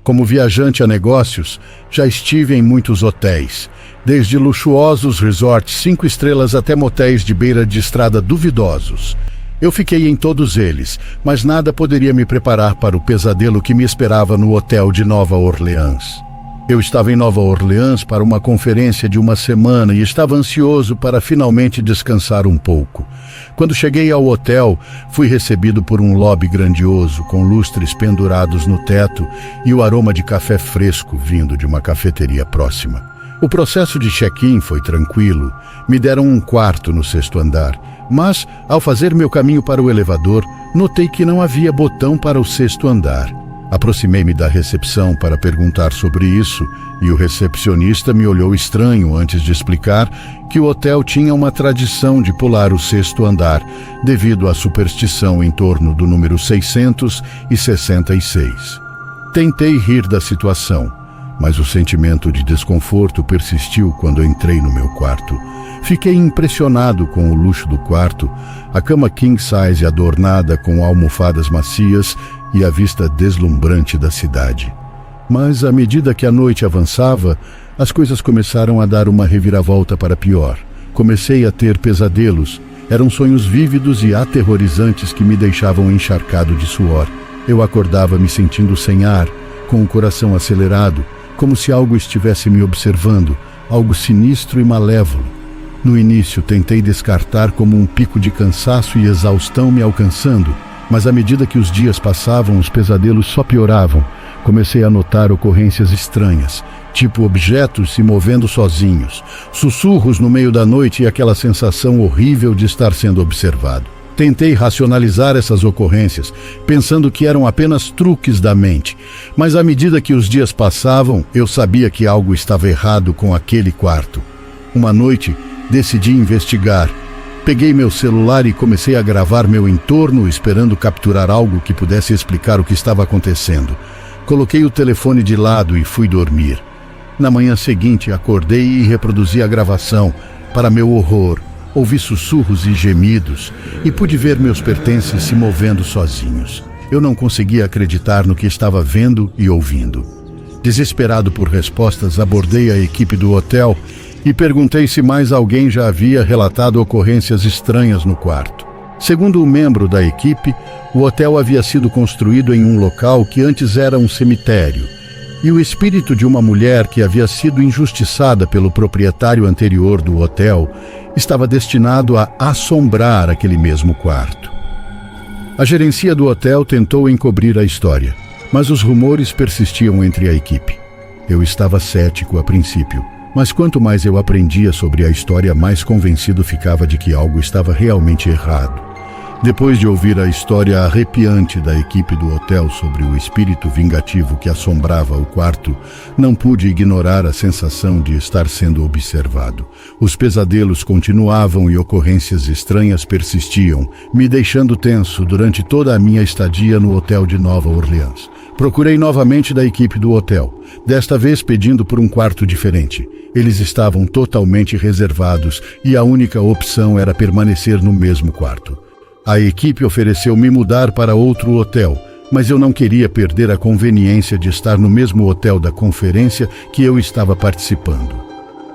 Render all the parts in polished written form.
Como viajante a negócios, já estive em muitos hotéis, desde luxuosos resorts 5 estrelas até motéis de beira de estrada duvidosos. Eu fiquei em todos eles, mas nada poderia me preparar para o pesadelo que me esperava no hotel de Nova Orleans. Eu estava em Nova Orleans para uma conferência de uma semana e estava ansioso para finalmente descansar um pouco. Quando cheguei ao hotel, fui recebido por um lobby grandioso, com lustres pendurados no teto e o aroma de café fresco vindo de uma cafeteria próxima. O processo de check-in foi tranquilo. Me deram um quarto no 6º andar, mas, ao fazer meu caminho para o elevador, notei que não havia botão para o 6º andar. Aproximei-me da recepção para perguntar sobre isso e o recepcionista me olhou estranho antes de explicar que o hotel tinha uma tradição de pular o 6º andar devido à superstição em torno do número 666. Tentei rir da situação, mas o sentimento de desconforto persistiu quando entrei no meu quarto. Fiquei impressionado com o luxo do quarto, a cama king size adornada com almofadas macias e a vista deslumbrante da cidade. Mas, à medida que a noite avançava, as coisas começaram a dar uma reviravolta para pior. Comecei a ter pesadelos. Eram sonhos vívidos e aterrorizantes que me deixavam encharcado de suor. Eu acordava me sentindo sem ar, com o coração acelerado, como se algo estivesse me observando, algo sinistro e malévolo. No início, tentei descartar como um pico de cansaço e exaustão me alcançando, mas à medida que os dias passavam, os pesadelos só pioravam. Comecei a notar ocorrências estranhas, tipo objetos se movendo sozinhos, sussurros no meio da noite e aquela sensação horrível de estar sendo observado. Tentei racionalizar essas ocorrências, pensando que eram apenas truques da mente, mas à medida que os dias passavam, eu sabia que algo estava errado com aquele quarto. Uma noite, decidi investigar. Peguei meu celular e comecei a gravar meu entorno, esperando capturar algo que pudesse explicar o que estava acontecendo. Coloquei o telefone de lado e fui dormir. Na manhã seguinte, acordei e reproduzi a gravação. Para meu horror, ouvi sussurros e gemidos e pude ver meus pertences se movendo sozinhos. Eu não conseguia acreditar no que estava vendo e ouvindo. Desesperado por respostas, abordei a equipe do hotel e perguntei se mais alguém já havia relatado ocorrências estranhas no quarto. Segundo um membro da equipe, o hotel havia sido construído em um local que antes era um cemitério, e o espírito de uma mulher que havia sido injustiçada pelo proprietário anterior do hotel estava destinado a assombrar aquele mesmo quarto. A gerencia do hotel tentou encobrir a história, mas os rumores persistiam entre a equipe. Eu estava cético a princípio, mas quanto mais eu aprendia sobre a história, mais convencido ficava de que algo estava realmente errado. Depois de ouvir a história arrepiante da equipe do hotel sobre o espírito vingativo que assombrava o quarto, não pude ignorar a sensação de estar sendo observado. Os pesadelos continuavam e ocorrências estranhas persistiam, me deixando tenso durante toda a minha estadia no hotel de Nova Orleans. Procurei novamente da equipe do hotel, desta vez pedindo por um quarto diferente. Eles estavam totalmente reservados e a única opção era permanecer no mesmo quarto. A equipe ofereceu me mudar para outro hotel, mas eu não queria perder a conveniência de estar no mesmo hotel da conferência que eu estava participando.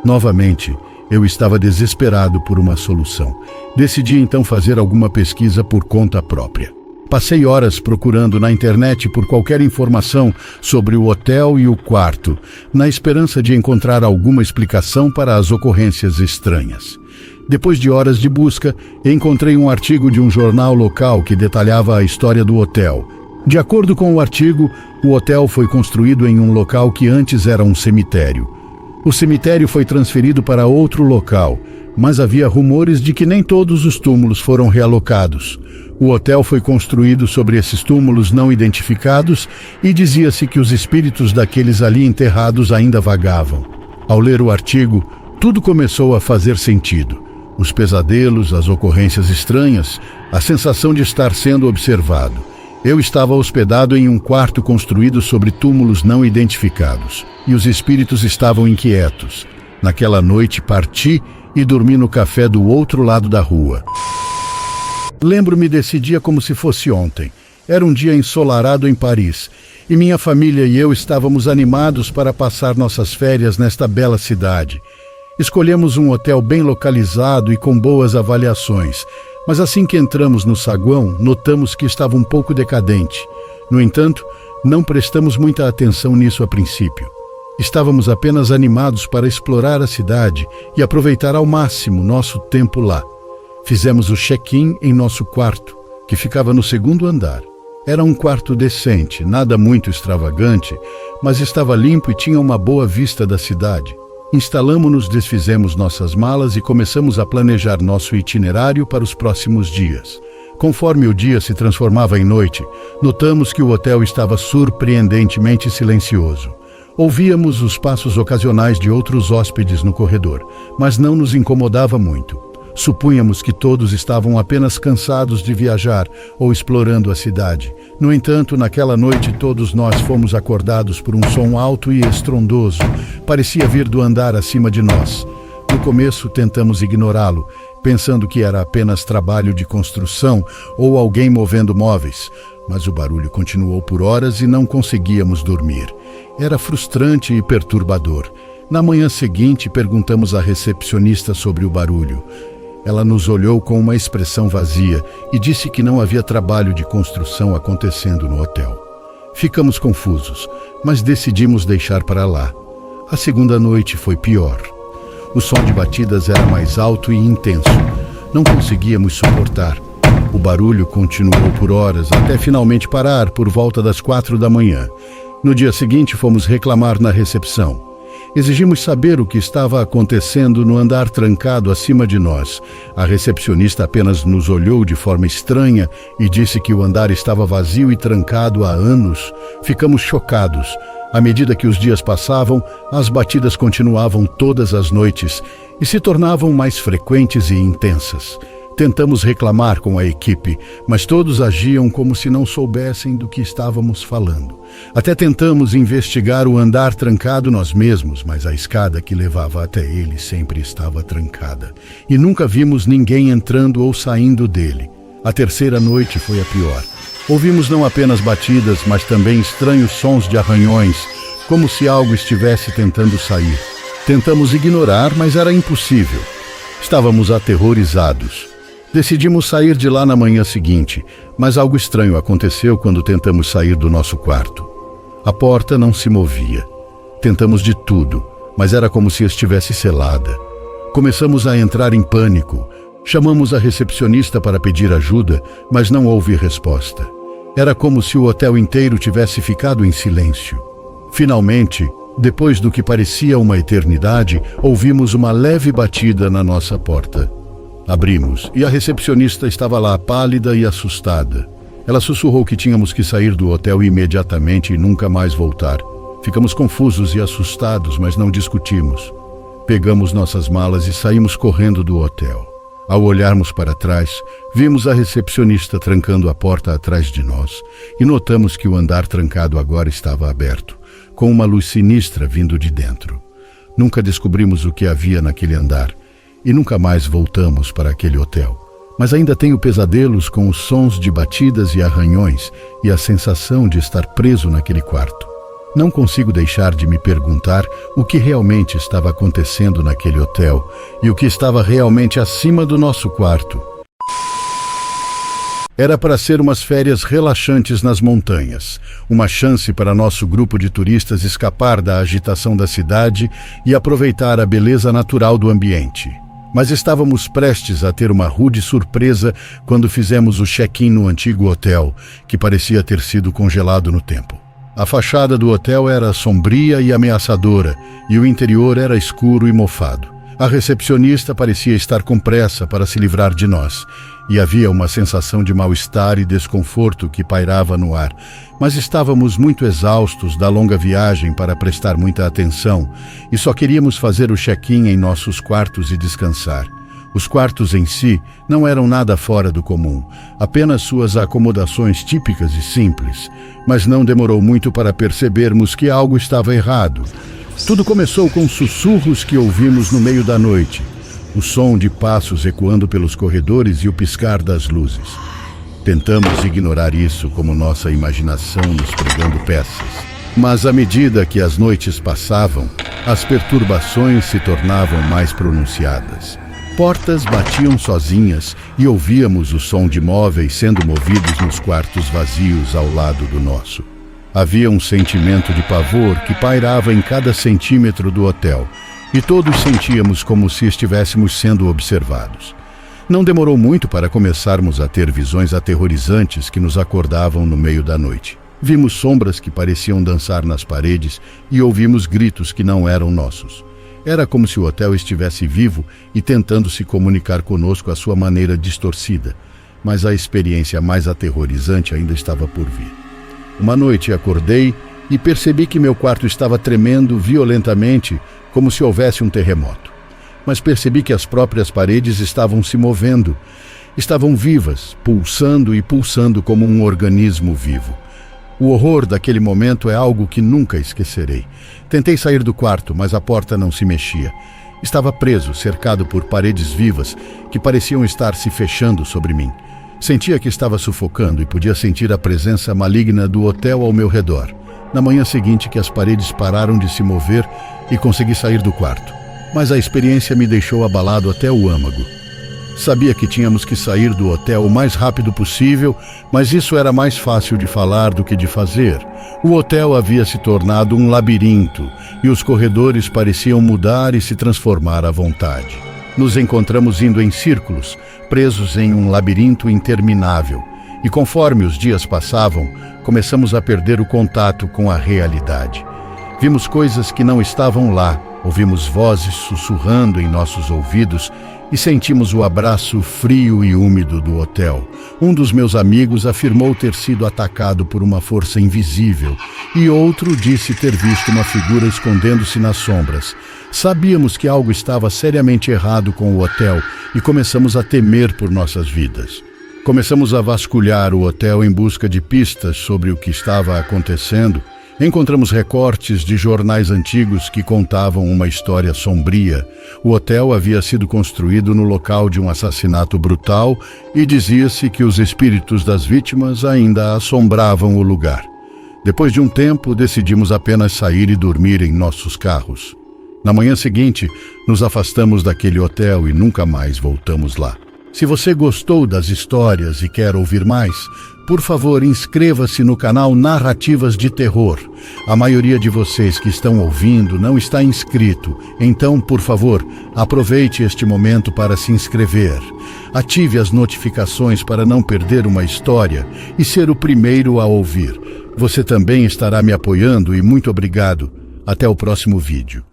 Novamente, eu estava desesperado por uma solução. Decidi então fazer alguma pesquisa por conta própria. Passei horas procurando na internet por qualquer informação sobre o hotel e o quarto, na esperança de encontrar alguma explicação para as ocorrências estranhas. Depois de horas de busca, encontrei um artigo de um jornal local que detalhava a história do hotel. De acordo com o artigo, o hotel foi construído em um local que antes era um cemitério. O cemitério foi transferido para outro local, mas havia rumores de que nem todos os túmulos foram realocados. O hotel foi construído sobre esses túmulos não identificados e dizia-se que os espíritos daqueles ali enterrados ainda vagavam. Ao ler o artigo, tudo começou a fazer sentido. Os pesadelos, as ocorrências estranhas, a sensação de estar sendo observado. Eu estava hospedado em um quarto construído sobre túmulos não identificados, e os espíritos estavam inquietos. Naquela noite parti e dormi no café do outro lado da rua. Lembro-me desse dia como se fosse ontem. Era um dia ensolarado em Paris, e minha família e eu estávamos animados para passar nossas férias nesta bela cidade. Escolhemos um hotel bem localizado e com boas avaliações, mas assim que entramos no saguão, notamos que estava um pouco decadente. No entanto, não prestamos muita atenção nisso a princípio. Estávamos apenas animados para explorar a cidade e aproveitar ao máximo nosso tempo lá. Fizemos o check-in em nosso quarto, que ficava no segundo andar. Era um quarto decente, nada muito extravagante, mas estava limpo e tinha uma boa vista da cidade. Instalamo-nos, desfizemos nossas malas e começamos a planejar nosso itinerário para os próximos dias. Conforme o dia se transformava em noite, notamos que o hotel estava surpreendentemente silencioso. Ouvíamos os passos ocasionais de outros hóspedes no corredor, mas não nos incomodava muito. Supunhamos que todos estavam apenas cansados de viajar ou explorando a cidade. No entanto, naquela noite todos nós fomos acordados por um som alto e estrondoso. Parecia vir do andar acima de nós. No começo tentamos ignorá-lo, pensando que era apenas trabalho de construção ou alguém movendo móveis. Mas o barulho continuou por horas e não conseguíamos dormir. Era frustrante e perturbador. Na manhã seguinte, perguntamos à recepcionista sobre o barulho. Ela nos olhou com uma expressão vazia e disse que não havia trabalho de construção acontecendo no hotel. Ficamos confusos, mas decidimos deixar para lá. A segunda noite foi pior. O som de batidas era mais alto e intenso. Não conseguíamos suportar. O barulho continuou por horas, até finalmente parar por volta das 4 da manhã. No dia seguinte, fomos reclamar na recepção. Exigimos saber o que estava acontecendo no andar trancado acima de nós. A recepcionista apenas nos olhou de forma estranha e disse que o andar estava vazio e trancado há anos. Ficamos chocados. À medida que os dias passavam, as batidas continuavam todas as noites e se tornavam mais frequentes e intensas. Tentamos reclamar com a equipe, mas todos agiam como se não soubessem do que estávamos falando. Até tentamos investigar o andar trancado nós mesmos, mas a escada que levava até ele sempre estava trancada. E nunca vimos ninguém entrando ou saindo dele. A terceira noite foi a pior. Ouvimos não apenas batidas, mas também estranhos sons de arranhões, como se algo estivesse tentando sair. Tentamos ignorar, mas era impossível. Estávamos aterrorizados. Decidimos sair de lá na manhã seguinte, mas algo estranho aconteceu quando tentamos sair do nosso quarto. A porta não se movia. Tentamos de tudo, mas era como se estivesse selada. Começamos a entrar em pânico. Chamamos a recepcionista para pedir ajuda, mas não houve resposta. Era como se o hotel inteiro tivesse ficado em silêncio. Finalmente, depois do que parecia uma eternidade, ouvimos uma leve batida na nossa porta. Abrimos, e a recepcionista estava lá, pálida e assustada. Ela sussurrou que tínhamos que sair do hotel imediatamente e nunca mais voltar. Ficamos confusos e assustados, mas não discutimos. Pegamos nossas malas e saímos correndo do hotel. Ao olharmos para trás, vimos a recepcionista trancando a porta atrás de nós e notamos que o andar trancado agora estava aberto, com uma luz sinistra vindo de dentro. Nunca descobrimos o que havia naquele andar e nunca mais voltamos para aquele hotel. Mas ainda tenho pesadelos com os sons de batidas e arranhões e a sensação de estar preso naquele quarto. Não consigo deixar de me perguntar o que realmente estava acontecendo naquele hotel e o que estava realmente acima do nosso quarto. Era para ser umas férias relaxantes nas montanhas, uma chance para nosso grupo de turistas escapar da agitação da cidade e aproveitar a beleza natural do ambiente. Mas estávamos prestes a ter uma rude surpresa quando fizemos o check-in no antigo hotel, que parecia ter sido congelado no tempo. A fachada do hotel era sombria e ameaçadora, e o interior era escuro e mofado. A recepcionista parecia estar com pressa para se livrar de nós, e havia uma sensação de mal-estar e desconforto que pairava no ar. Mas estávamos muito exaustos da longa viagem para prestar muita atenção, e só queríamos fazer o check-in em nossos quartos e descansar. Os quartos em si não eram nada fora do comum, apenas suas acomodações típicas e simples, mas não demorou muito para percebermos que algo estava errado. Tudo começou com sussurros que ouvimos no meio da noite, o som de passos ecoando pelos corredores e o piscar das luzes. Tentamos ignorar isso como nossa imaginação nos pregando peças. Mas à medida que as noites passavam, as perturbações se tornavam mais pronunciadas. Portas batiam sozinhas e ouvíamos o som de móveis sendo movidos nos quartos vazios ao lado do nosso. Havia um sentimento de pavor que pairava em cada centímetro do hotel, e todos sentíamos como se estivéssemos sendo observados. Não demorou muito para começarmos a ter visões aterrorizantes que nos acordavam no meio da noite. Vimos sombras que pareciam dançar nas paredes e ouvimos gritos que não eram nossos. Era como se o hotel estivesse vivo e tentando se comunicar conosco à sua maneira distorcida, mas a experiência mais aterrorizante ainda estava por vir. Uma noite acordei e percebi que meu quarto estava tremendo violentamente, como se houvesse um terremoto. Mas percebi que as próprias paredes estavam se movendo, estavam vivas, pulsando e pulsando como um organismo vivo. O horror daquele momento é algo que nunca esquecerei. Tentei sair do quarto, mas a porta não se mexia. Estava preso, cercado por paredes vivas que pareciam estar se fechando sobre mim. Sentia que estava sufocando e podia sentir a presença maligna do hotel ao meu redor. Na manhã seguinte que as paredes pararam de se mover e consegui sair do quarto. Mas a experiência me deixou abalado até o âmago. Sabia que tínhamos que sair do hotel o mais rápido possível, mas isso era mais fácil de falar do que de fazer. O hotel havia se tornado um labirinto e os corredores pareciam mudar e se transformar à vontade. Nos encontramos indo em círculos, presos em um labirinto interminável. E conforme os dias passavam, começamos a perder o contato com a realidade. Vimos coisas que não estavam lá, ouvimos vozes sussurrando em nossos ouvidos e sentimos o abraço frio e úmido do hotel. Um dos meus amigos afirmou ter sido atacado por uma força invisível e outro disse ter visto uma figura escondendo-se nas sombras. Sabíamos que algo estava seriamente errado com o hotel e começamos a temer por nossas vidas. Começamos a vasculhar o hotel em busca de pistas sobre o que estava acontecendo. Encontramos recortes de jornais antigos que contavam uma história sombria. O hotel havia sido construído no local de um assassinato brutal e dizia-se que os espíritos das vítimas ainda assombravam o lugar. Depois de um tempo, decidimos apenas sair e dormir em nossos carros. Na manhã seguinte, nos afastamos daquele hotel e nunca mais voltamos lá. Se você gostou das histórias e quer ouvir mais, por favor, inscreva-se no canal Narrativas de Terror. A maioria de vocês que estão ouvindo não está inscrito, então, por favor, aproveite este momento para se inscrever. Ative as notificações para não perder uma história e ser o primeiro a ouvir. Você também estará me apoiando e muito obrigado. Até o próximo vídeo.